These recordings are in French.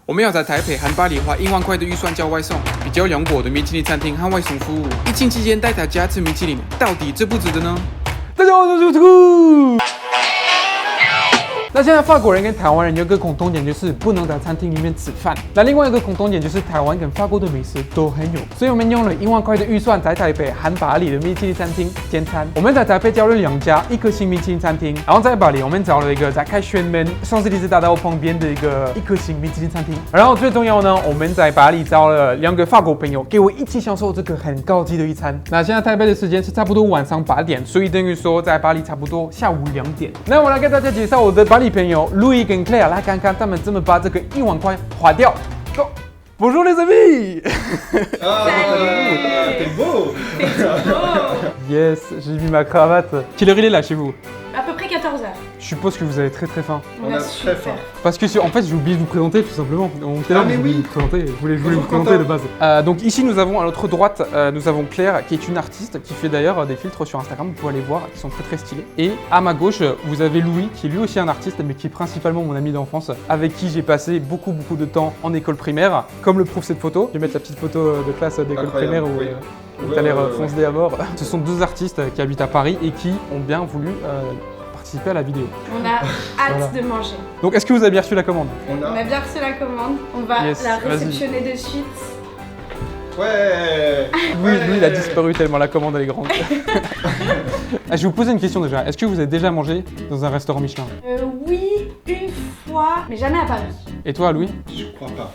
我们要在台北和巴黎花1万块的预算叫外送，比较两国的米其林餐厅和外送服务。疫情期间带大家吃米其林，到底值不值得呢？大家好，我是兔。那现在法国人跟台湾人有个共同点，就是不能在餐厅里面吃饭。那另外一个共同点就是台湾跟法国的美食都很有，所以我们用了1万块的预算在台北和巴黎的米其林餐厅点餐。我们在台北找了2家1颗星米其林餐厅，然后在巴黎我们找了一个在凯旋门香榭丽舍大道旁边的一个1颗星米其林餐厅。然后最重要呢，我们在巴黎找了2个法国朋友，给我一起享受这个很高级的一餐。那现在台北的时间是差不多晚上8点，所以等于说在巴黎差不多下午2点。那我来给大家介绍我的巴黎朋友 Louis 跟 Claire 来看看他们怎么把这个1万块花掉。Go! Bonjour les amis! Ah, t'es beau! Yes, j'ai mis ma cravate. Quelle heure il est là chez vous? À peu près 14h. Je suppose que vous avez très faim. On a très faim. Parce que en fait j'ai oublié de vous présenter tout simplement. On était là, Ah, mais oui. vous présenter. Je voulais vous présenter de base. Donc ici nous avons à notre droite, nous avons Claire qui est une artiste qui fait d'ailleurs des filtres sur Instagram, vous pouvez aller voir, qui sont très stylés. Et à ma gauche vous avez Louis qui est lui aussi un artiste mais qui est principalement mon ami d'enfance, avec qui j'ai passé beaucoup de temps en école primaire, comme le prouve cette photo. Je vais mettre la petite photo de classe d'école primaire où t'as l'air foncé à mort. Ce sont 2 artistes qui habitent à Paris et qui ont bien voulu participer à la vidéo. On a hâte de manger. Donc est-ce que vous avez bien reçu la commande? On a bien reçu la commande. On va la réceptionner de suite. Ouais. Oui, lui il a disparu tellement la commande elle est grande. Je vais vous poser une question déjà. Est-ce que vous avez déjà mangé dans un restaurant Michelin? Oui, une fois, mais jamais à Paris. Et toi Louis? Je crois pas.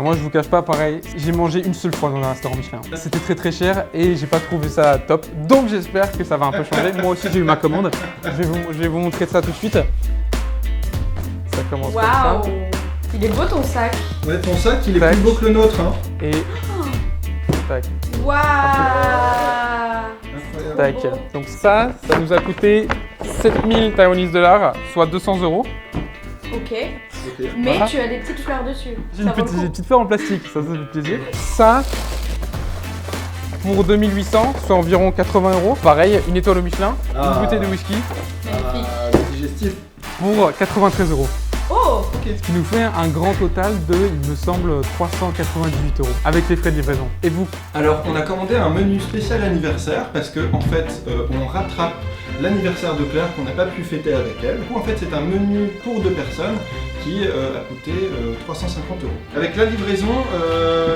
Moi je vous cache pas, pareil, j'ai mangé une seule fois dans un restaurant Michelin. C'était très cher et j'ai pas trouvé ça top. Donc j'espère que ça va un peu changer. Moi aussi j'ai eu ma commande. Je vais vous montrer ça tout de suite. Ça commence comme ça. Waouh! Il est beau ton sac. Ouais, ton sac il est plus beau que le nôtre. Hein. Et tac. Waouh! Tac. Donc ça nous a coûté 7000 Taiwanese $, soit 200 €. Ok. Ok. Mais Voilà. tu as des petites fleurs dessus. J'ai Ça une vaut le coup. petite fleur en plastique, ça fait plaisir. Ça, pour 2800, soit environ 80 €. Pareil, une étoile au Michelin, Ah. une bouteille de whisky Magnifique. Le digestif. pour 93 €. Oh! Ce qui nous fait un grand total de, il me semble, 398 € avec les frais de livraison. Et vous? Alors, on a commandé un menu spécial anniversaire parce que en fait, on rattrape l'anniversaire de Claire qu'on n'a pas pu fêter avec elle. Du coup, en fait, c'est un menu pour 2 personnes qui a coûté 350 €. Avec la livraison,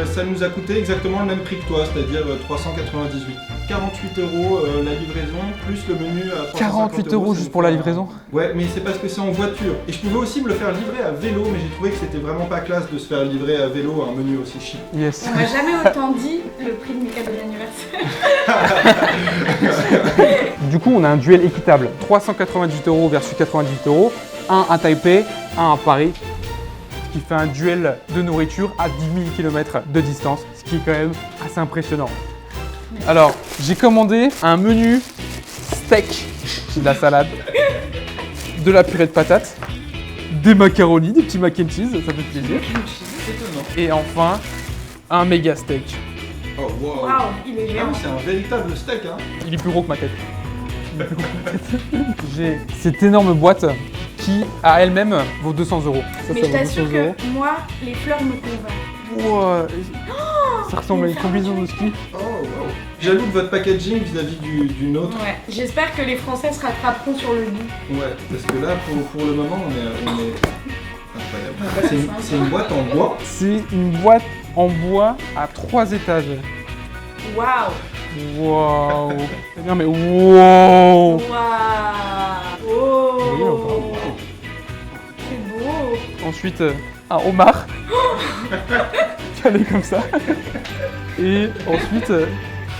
ça nous a coûté exactement le même prix que toi, c'est-à-dire 398. 48 € la livraison, plus le menu à 350 48 € juste pour la livraison? Ouais, mais c'est parce que c'est en voiture. Et je pouvais aussi me le faire livrer à vélo, mais j'ai trouvé que c'était vraiment pas classe de se faire livrer à vélo un menu aussi chic. Yes. On m'a jamais autant dit le prix de mes cadeaux d'anniversaire. Du coup, on a un duel équitable. 398 € versus 98 €. Un à Taipei, un à Paris. Ce qui fait un duel de nourriture à 10 000 km de distance, ce qui est quand même assez impressionnant. Alors, j'ai commandé un menu steak, de la salade, de la purée de patates, des macaronis, des petits mac and cheese, ça fait plaisir. Et enfin, un méga steak. Oh wow. Waouh, il est Ah, géant. c'est un véritable steak, hein. Il est plus gros que ma tête. J'ai cette énorme boîte qui, à elle-même, vaut 200 €. Ça, Mais ça je vaut t'assure 200 que moi, les fleurs me convainquent. €. Wow. Ça ressemble à une une combinaison de fermeture. ski. Oh wow. Jaloux de votre packaging vis-à-vis du nôtre. Ouais. J'espère que les Français se rattraperont sur le goût. Ouais, parce que là, pour le moment, on est incroyable. C'est une boîte en bois. C'est une boîte en bois à 3 étages. Waouh! Waouh. Non mais wow. Waouh! Oh! Oui, encore. C'est beau! Ensuite, un homard. Calé comme ça. Et ensuite,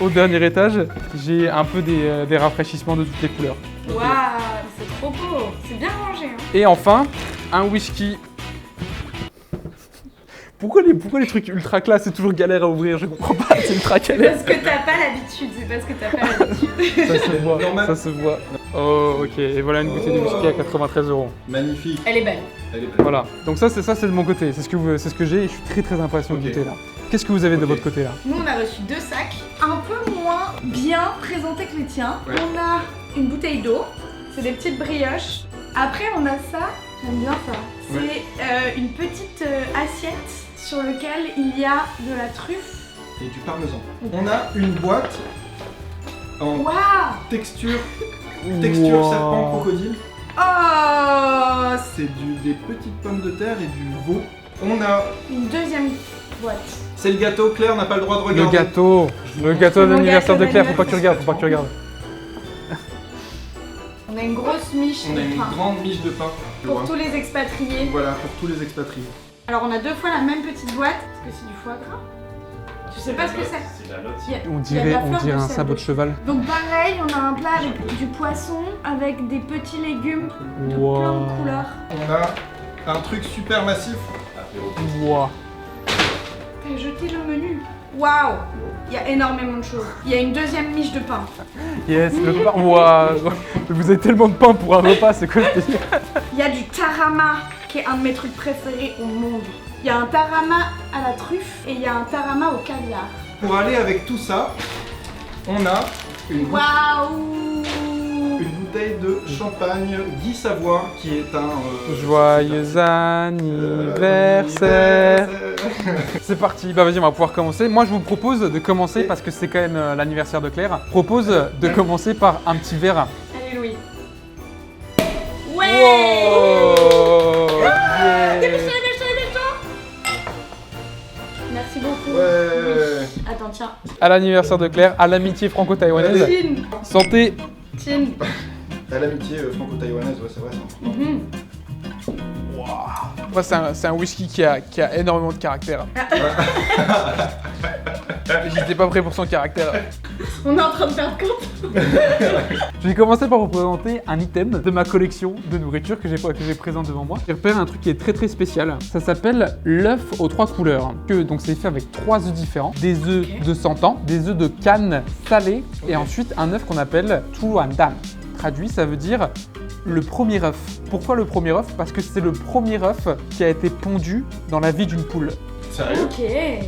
au dernier étage, j'ai un peu des rafraîchissements de toutes les couleurs. Waouh! C'est trop beau! C'est bien rangé, hein? Et enfin, un whisky. Pourquoi les trucs ultra classe, c'est toujours galère à ouvrir? Je comprends pas, c'est ultra galère. Parce que t'as pas l'habitude, c'est parce que t'as pas l'habitude. Ça se voit, Normal. ça se voit. Oh, ok, et voilà une bouteille de whisky à 93 €. Magnifique. Elle est belle. Elle est belle. Voilà, donc ça c'est de mon côté, c'est ce que j'ai et je suis très impatient de Ok. goûter là. Qu'est-ce que vous avez de Ok. votre côté là? Nous, on a reçu 2 sacs un peu moins bien présentés que les tiens. Ouais. On a une bouteille d'eau, c'est des petites brioches. Après, on a ça, J'aime bien ça. Ouais. C'est une petite assiette sur laquelle il y a de la truffe. Et du parmesan. On a une boîte en Waouh! texture Wow. serpent crocodile. Oh! C'est des petites pommes de terre et du veau. On a... Une deuxième boîte. C'est le gâteau, Claire n'a pas le droit de Le regarder. gâteau Mon d'anniversaire de gâteau Claire, faut pas que tu regardes, faut pas que tu regardes. On a une grosse miche On a de une pain. grande miche de pain. Pour tous les expatriés. Voilà, pour tous les expatriés. Alors on a 2 fois la même petite boîte. Est-ce que c'est du foie gras? Je sais pas ce que c'est. C'est la note. Il y a- On il y a de la fleur de un sel sabot de dessus. cheval. Donc pareil, on a un plat avec du poisson, avec des petits légumes de plein Wow. de couleurs. On a un truc super massif. Wow. T'as jeté le menu. Waouh! Il y a énormément de choses. Il y a une deuxième miche de pain. Yes, le pain. Wow. Vous avez tellement de pain pour un repas, c'est quoi ce délire? Il y a du tarama, qui est un de mes trucs préférés au monde. Il y a un tarama à la truffe et il y a un tarama au caviar. Pour aller avec tout ça, on a une Waouh! bouteille de champagne Guy Savoie qui est un... Joyeux anniversaire. C'est parti, bah vas-y, on va pouvoir commencer. Moi je vous propose de commencer, parce que c'est quand même l'anniversaire de Claire, propose de commencer par un petit verre. Allez Louis. Ouais! Wow. Yeah. Dépêche-toi. Merci beaucoup. Ouais. Attends, tiens. À l'anniversaire de Claire, à l'amitié franco-taïwanaise. Chin. Santé. Chin. À l'amitié franco-taïwanaise, ouais, c'est vrai ça. Mhm. Moi c'est un whisky qui a énormément de caractère. J'étais pas prêt pour son caractère. On est en train de perdre compte. Je vais commencer par vous présenter un item de ma collection de nourriture que j'ai présent devant moi. J'ai repéré un truc qui est très très spécial. Ça s'appelle l'œuf aux 3 couleurs. Donc c'est fait avec 3 œufs différents. Des œufs de 100 ans, des œufs de canne salés et ensuite un œuf qu'on appelle Tuandan. Traduit, ça veut dire le premier œuf. Pourquoi le premier œuf? Parce que c'est le premier œuf qui a été pondu dans la vie d'une poule. Sérieux? Ok.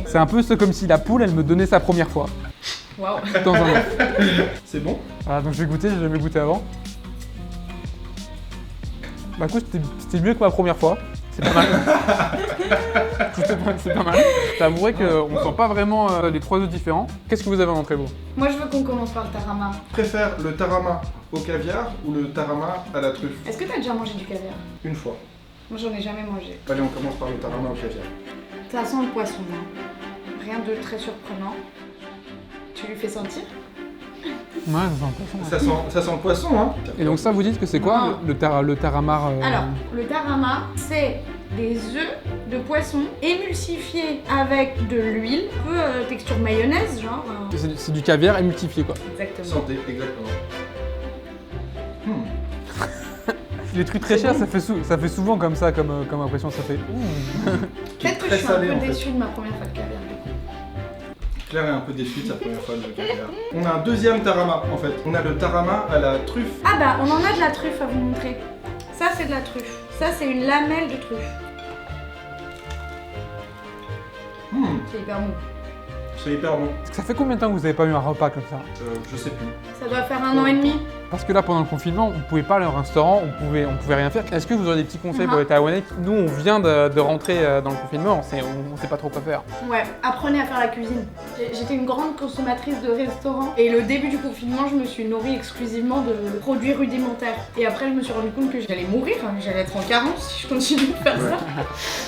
C'est un peu comme si la poule, elle me donnait sa première fois Waouh. dans un œuf. C'est bon? Voilà, donc je vais goûter, j'ai jamais goûté avant. Bah écoute, c'était mieux que ma première fois. C'est pas mal. C'est pas mal. T'avouerais qu'on sent pas vraiment les 3 œufs différents. Qu'est-ce que vous avez en entrée, vous? Moi je veux qu'on commence par le tarama. Tu préfères le tarama au caviar ou le tarama à la truffe? Est-ce que t'as déjà mangé du caviar? Une fois. Moi j'en ai jamais mangé. Allez, on commence par le tarama au caviar. Ça sent le poisson, hein. Rien de très surprenant. Tu lui fais sentir? Ouais, ça sent un poisson. Ça sent le poisson, hein? Et donc ça, vous dites que c'est quoi Non. le taramar Alors, le tarama, c'est des œufs de poisson émulsifiés avec de l'huile, un peu texture mayonnaise, genre. C'est du caviar émulsifié, quoi. Exactement. Santé, exactement. Les trucs très chers, ça fait souvent comme ça, comme impression, ça fait... Peut-être que très je suis un salé, peu en fait. déçue de ma première fois de caviar. Claire est un peu déçue de sa première fois de caviar. On a un deuxième tarama, en fait. On a le tarama à la truffe. Ah bah, on en a de la truffe à vous montrer. Ça, c'est de la truffe. Ça, c'est une lamelle de truffe. C'est hyper bon. C'est hyper bon. Ça fait combien de temps que vous avez pas eu un repas comme ça? Je sais plus. Ça doit faire 1 an et demi. Parce que là, pendant le confinement, on pouvait pas aller au restaurant, on pouvait rien faire. Est-ce que vous aurez des petits conseils pour les Taïwanais? Nous, on vient de rentrer dans le confinement, on sait pas trop quoi faire. Ouais, apprenez à faire la cuisine. J'étais une grande consommatrice de restaurants et le début du confinement, je me suis nourrie exclusivement de produits rudimentaires. Et après, je me suis rendu compte que j'allais mourir, hein, j'allais être en carence si je continue de faire ça.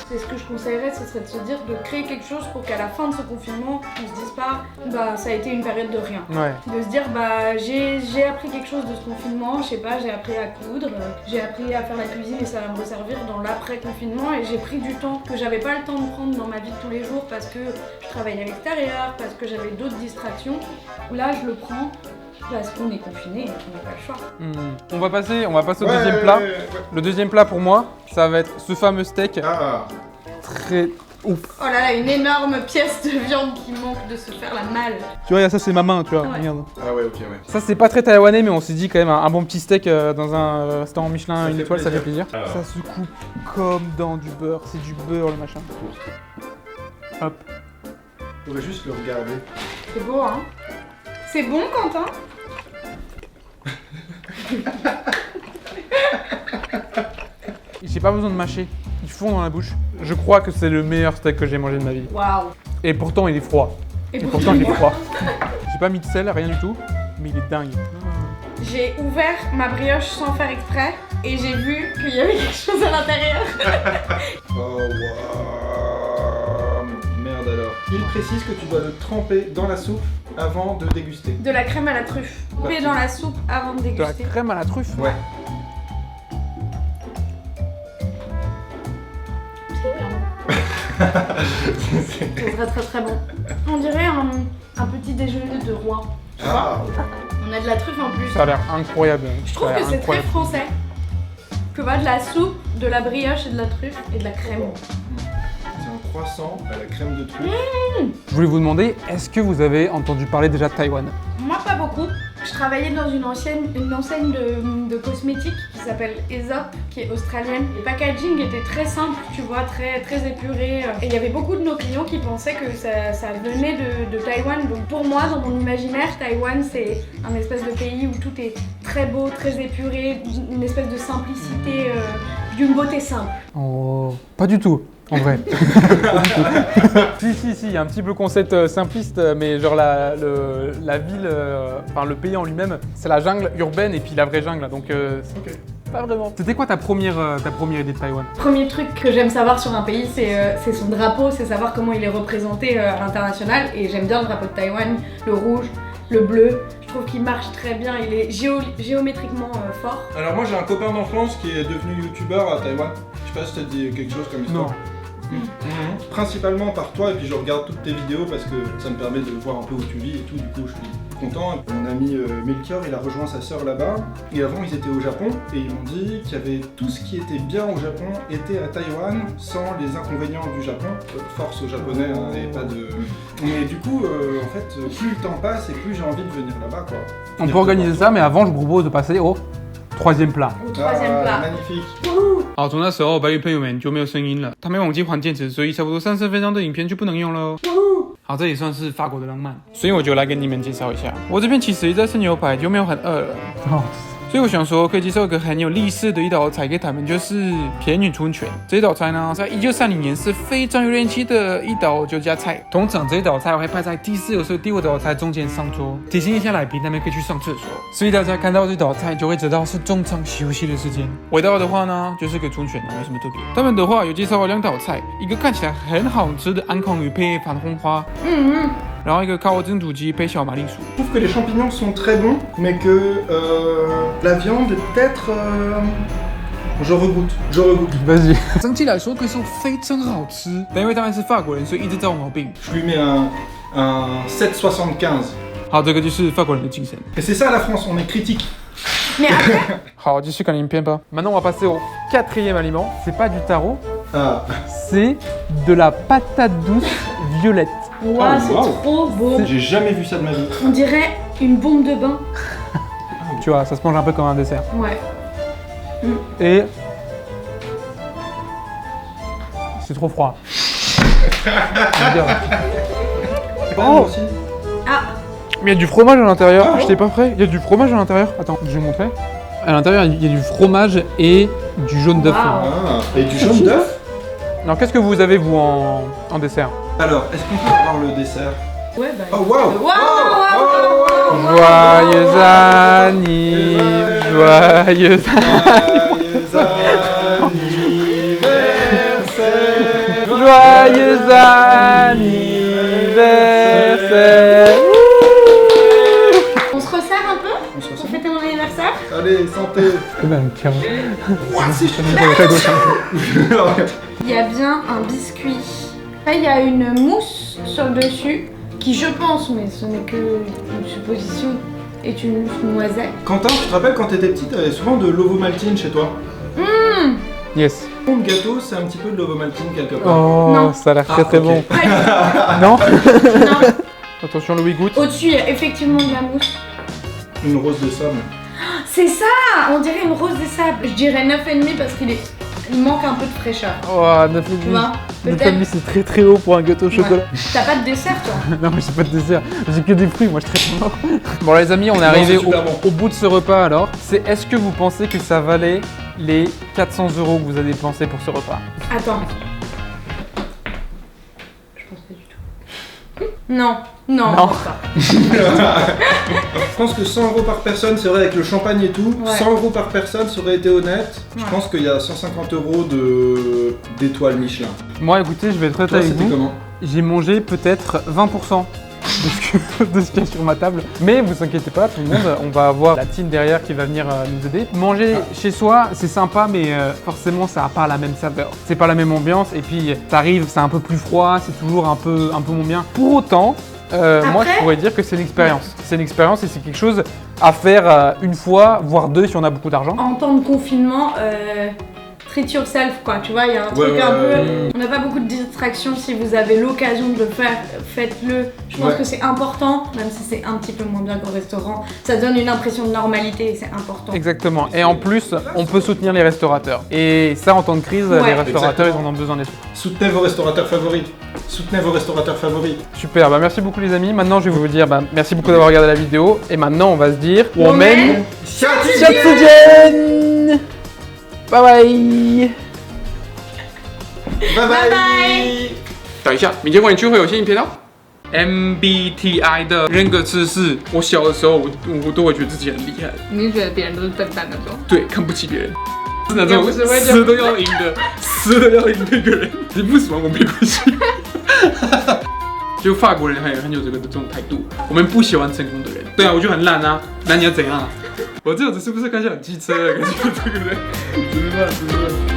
C'est ce que je conseillerais, ce serait de se dire de créer quelque chose pour qu'à la fin de ce confinement, on se dise pas, bah ça a été une période de rien. Ouais. De se dire, bah j'ai appris quelque chose de ce confinement, je sais pas, j'ai appris à coudre, j'ai appris à faire la cuisine et ça va me resservir dans l'après-confinement et j'ai pris du temps que j'avais pas le temps de prendre dans ma vie de tous les jours parce que je travaillais à l'extérieur, parce que j'avais d'autres distractions. Là, je le prends parce qu'on est confiné et qu'on n'a pas le choix. On va passer au deuxième plat. Ouais. Le deuxième plat pour moi, ça va être ce fameux steak Ah, très ouf. Oh là là, une énorme pièce de viande qui manque de se faire la malle. Tu vois, ça c'est ma main, tu vois, Ouais. regarde. ah ouais, ok, ouais. Ça c'est pas très taïwanais, mais on s'est dit quand même un bon petit steak dans un restaurant Michelin, Ça une fait étoile, ça fait plaisir. plaisir. Alors. Ça se coupe comme dans du beurre, c'est du beurre le machin. Hop. On va juste le regarder. C'est beau, hein? C'est bon, Quentin? j'ai pas besoin de mâcher. Ils fondent dans la bouche. Je crois que c'est le meilleur steak que j'ai mangé de ma vie. Waouh. Et pourtant, il est froid. Et Pourtant, il est froid. J'ai pas mis de sel, rien du tout. Mais il est dingue. J'ai ouvert ma brioche sans faire exprès et j'ai vu qu'il y avait quelque chose à l'intérieur. Oh waouh. Merde alors. Il précise que tu dois le tremper dans la soupe avant de déguster. De la crème à la truffe. Coupée dans la soupe avant de De la déguster. crème à la truffe. Ouais. C'est très très très bon. On dirait un petit déjeuner de roi. Tu vois, on a de la truffe en plus. Ça a l'air incroyable. Je trouve Ça a que l'air c'est très incroyable. français. Tu vois, de la soupe, de la brioche et de la truffe et de la crème. C'est un croissant à la crème de truffe. Je voulais vous demander, est-ce que vous avez entendu parler déjà de Taïwan? Moi, pas beaucoup. Je travaillais dans une enseigne de cosmétiques qui s'appelle Aesop, qui est australienne. Le packaging était très simple, tu vois, très épuré. Et il y avait beaucoup de nos clients qui pensaient que ça venait de Taïwan. Donc pour moi, dans mon imaginaire, Taïwan, c'est un espèce de pays où tout est très beau, très épuré, une espèce de simplicité, d'une beauté simple. Oh, pas du tout. En vrai. si, il y a un petit peu concept simpliste, mais genre la ville, enfin le pays en lui-même, c'est la jungle urbaine et puis la vraie jungle, donc Ok. pas vraiment. C'était quoi ta première idée de Taïwan? Premier truc que j'aime savoir sur un pays, c'est son drapeau, c'est savoir comment il est représenté à l'international. Et j'aime bien le drapeau de Taïwan, le rouge, le bleu. Je trouve qu'il marche très bien, il est géométriquement fort. Alors moi j'ai un copain d'enfance qui est devenu youtubeur à Taïwan. Je sais pas si t'as dit quelque chose comme histoire. Non. Principalement par toi, et puis je regarde toutes tes vidéos parce que ça me permet de voir un peu où tu vis et tout, du coup je suis content. Mon ami Melchior, il a rejoint sa sœur là-bas, et avant ils étaient au Japon, et ils m'ont dit qu'il y avait tout ce qui était bien au Japon était à Taïwan, sans les inconvénients du Japon. Force aux Japonais, hein, et pas de... Mais du coup, en fait, plus le temps passe et plus j'ai envie de venir là-bas, quoi. On peut organiser ça, mais avant je vous propose de passer au troisième plat. Au troisième plat. Magnifique. 好，从那时候白云朋友们就没有声音了，他们忘记还电池，所以差不多30分钟的影片就不能用喽。好，这也算是法国的浪漫，所以我就来跟你们介绍一下。我这边其实一直在吃牛排，就没有很饿了。所以我想说，可以介绍一个很有历史的一道菜给他们，就是偏云春卷。这道菜呢，在1930年是非常有人气的一道酒家菜。通常这道菜会排在第4或第5道菜中间上桌，提醒一下来宾他们可以去上厕所。所以大家看到这道菜就会知道是中场休息的时间。味道的话呢，就是个春卷，没什么特别。他们的话有介绍2道菜，一个看起来很好吃的安康鱼配番红花。然后一个烤蒸土鸡配小马铃薯。 Je trouve que les champignons sont très bons, mais que la viande peut-être... Je regoute. Vas-y。整体来说可以说非常好吃，但因为他们是法国人，所以一直找毛病。 Je lui mets un 7,75. 好，这个就是法国人的精神。 Et c'est ça la France, on est critique. Mais après, 好，继续看影片吧。Maintenant, on va passer au 4e aliment. C'est pas du taro, Ah. c'est de la patate douce violette. ouah, c'est wow. trop beau. J'ai jamais vu ça de ma vie. On dirait une bombe de bain. Tu vois, ça se mange un peu comme un dessert. Ouais. Et c'est trop froid. Oh aussi. Ah, Mais il y a du fromage à l'intérieur. J'étais pas prêt. Il y a du fromage à l'intérieur. Attends, je vais montrer. À l'intérieur, il y a du fromage et du jaune d'œuf. Wow. Ah. Et du jaune d'œuf. Alors, qu'est-ce que vous avez, vous, en dessert? Alors, est-ce qu'on peut avoir le dessert? ouais, bah. Oh waouh. Waouh. Joyeux anniversaire. Joyeux Joyeux anniversaire. On se resserre un peu On se pour resserre. fêter mon anniversaire. Allez, santé. Ouah, c'est Il y a bien un biscuit. Là, il y a une mousse sur le dessus qui, je pense, mais ce n'est que une supposition, est une mousse noisette. Quentin, tu te rappelles quand t'étais petit, t'avais souvent de l'ovomaltine chez toi? Yes. Mon gâteau, c'est un petit peu de l'ovomaltine quelque part. Oh, Non. ça a l'air très Ah, très ok. bon. Pas du Non? tout. Non. Attention, Louis goûte. Au-dessus, il y a effectivement de la mousse. Une rose de sable. C'est ça. On dirait une rose des sables. Je dirais 9,5 parce qu'il est il manque un peu de fraîcheur. Oh, 9,5. Tu vois? 9,5 Peut-être. c'est très très haut pour un gâteau au chocolat. T'as pas de dessert toi? Non, mais j'ai pas de dessert, j'ai que des fruits, moi je traite mort. Bon, les amis, on est arrivé c'est super bon. au bout de ce repas alors. C'est est-ce que vous pensez que ça valait les 400 € que vous avez dépensé pour ce repas? Attends. Je pense pas du tout. Non, non, Non. pas. Je pense que 100 € par personne, c'est vrai avec le champagne et tout, Ouais. 100 € par personne, ça aurait été honnête. Je Ouais. pense qu'il y a 150 € d'étoiles Michelin. Moi, écoutez, je vais être honnête Toi, avec c'était vous. comment? J'ai mangé peut-être 20% de ce qu'il y a sur ma table. Mais vous inquiétez pas, tout le monde, on va avoir la team derrière qui va venir nous aider. Manger chez soi, c'est sympa, mais forcément, ça n'a pas la même saveur. C'est pas la même ambiance. Et puis, t'arrives, c'est un peu plus froid, c'est toujours un peu moins bien. Pour autant, moi, je pourrais dire que c'est une expérience. C'est une expérience et c'est quelque chose à faire une fois, voire deux si on a beaucoup d'argent. En temps de confinement, treat yourself quoi, tu vois, il y a un truc un peu... On n'a pas beaucoup de distractions, si vous avez l'occasion de le faire, faites-le. Je pense que c'est important, même si c'est un petit peu moins bien qu'au restaurant. Ça donne une impression de normalité et c'est important. Exactement. Et en plus, on peut soutenir les restaurateurs. Et ça, en temps de crise, les restaurateurs, exactement. ils en ont besoin des sous. Soutenez vos restaurateurs favoris. Soutenez vos restaurateurs favoris. Super, bah merci beaucoup les amis. Maintenant, je vais vous dire merci beaucoup d'avoir regardé la vidéo. Et maintenant, on va se dire Women Shatsugen. Bye bye. Bye bye. bye. 等一下，民间管理区会有新影片哦。MBTI 的人格测试，我小的时候我都会觉得自己很厉害，你是觉得别人都是笨蛋那种？对，看不起别人，是那种要不是会死都要赢的，死都要赢的一个人。你不喜欢我没关系。就法国人很有这种态度，我们不喜欢成功的人。对啊，我就很烂啊，那你要怎样啊？我这样子是不是看起来很机车的感觉，对不对？怎么办？